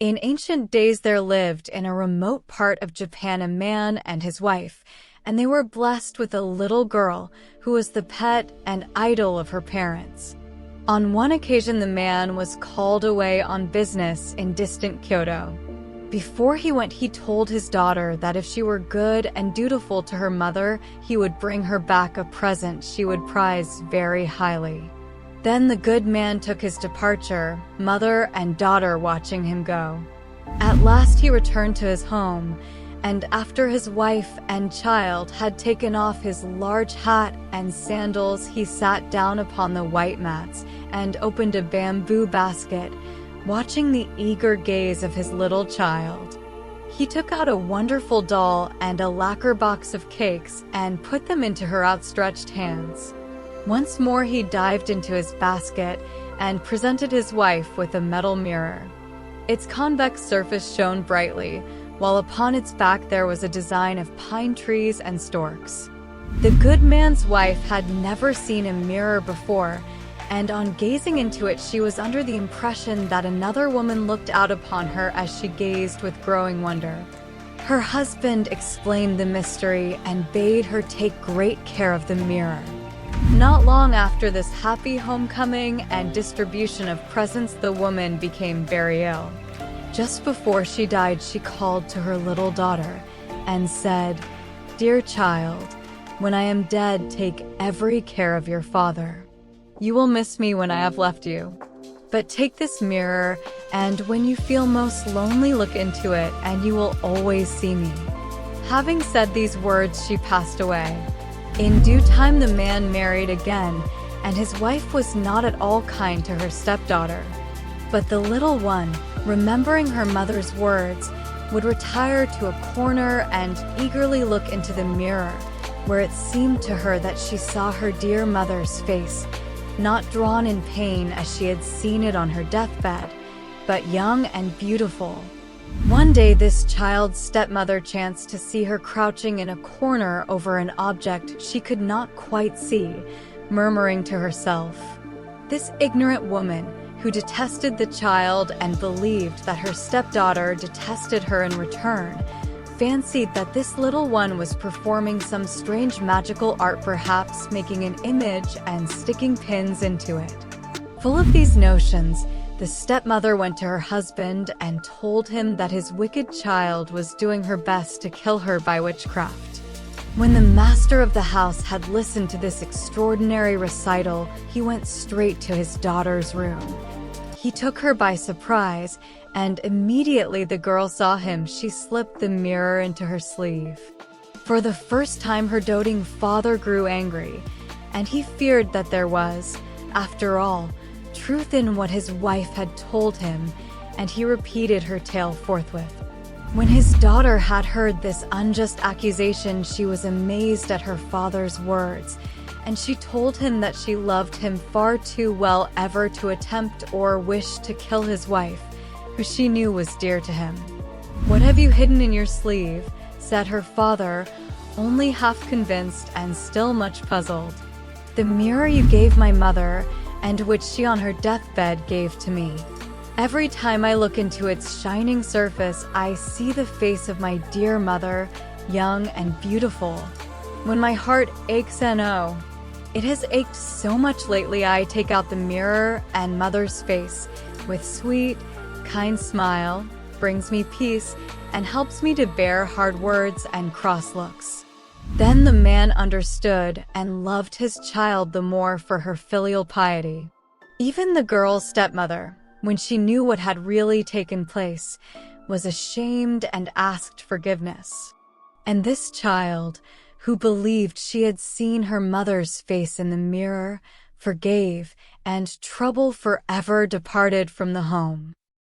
In ancient days there lived in a remote part of Japan a man and his wife, and they were blessed with a little girl who was the pet and idol of her parents. On one occasion the man was called away on business in distant Kyoto. Before he went, he told his daughter that if she were good and dutiful to her mother, he would bring her back a present she would prize very highly. Then the good man took his departure, mother and daughter watching him go. At last he returned to his home, and after his wife and child had taken off his large hat and sandals, he sat down upon the white mats and opened a bamboo basket, watching the eager gaze of his little child. He took out a wonderful doll and a lacquer box of cakes and put them into her outstretched hands. Once more he dived into his basket and presented his wife with a metal mirror. Its convex surface shone brightly, while upon its back there was a design of pine trees and storks. The good man's wife had never seen a mirror before, and on gazing into it she was under the impression that another woman looked out upon her as she gazed with growing wonder. Her husband explained the mystery and bade her take great care of the mirror. Not long after this happy homecoming and distribution of presents, the woman became very ill. Just before she died, she called to her little daughter and said, "Dear child, when I am dead, take every care of your father. You will miss me when I have left you. But take this mirror, and when you feel most lonely, look into it, and you will always see me." Having said these words, she passed away. In due time, the man married again, and his wife was not at all kind to her stepdaughter. But the little one, remembering her mother's words, would retire to a corner and eagerly look into the mirror, where it seemed to her that she saw her dear mother's face, not drawn in pain as she had seen it on her deathbed, but young and beautiful. One day this child's stepmother chanced to see her crouching in a corner over an object she could not quite see, murmuring to herself. This ignorant woman, who detested the child and believed that her stepdaughter detested her in return, fancied that this little one was performing some strange magical art, perhaps making an image and sticking pins into it. Full of these notions, the stepmother went to her husband and told him that his wicked child was doing her best to kill her by witchcraft. When the master of the house had listened to this extraordinary recital, he went straight to his daughter's room. He took her by surprise, and immediately the girl saw him, she slipped the mirror into her sleeve. For the first time her doting father grew angry, and he feared that there was, after all, truth in what his wife had told him, and he repeated her tale forthwith. When his daughter had heard this unjust accusation, she was amazed at her father's words, and she told him that she loved him far too well ever to attempt or wish to kill his wife, who she knew was dear to him. "What have you hidden in your sleeve?" said her father, only half convinced and still much puzzled. "The mirror you gave my mother, and which she on her deathbed gave to me. Every time I look into its shining surface, I see the face of my dear mother, young and beautiful. When my heart aches, and oh, it has ached so much lately, I take out the mirror, and mother's face, with sweet, kind smile, brings me peace and helps me to bear hard words and cross looks." Then the man understood and loved his child the more for her filial piety. Even the girl's stepmother, when she knew what had really taken place, was ashamed and asked forgiveness. And this child, who believed she had seen her mother's face in the mirror, forgave, and trouble forever departed from the home.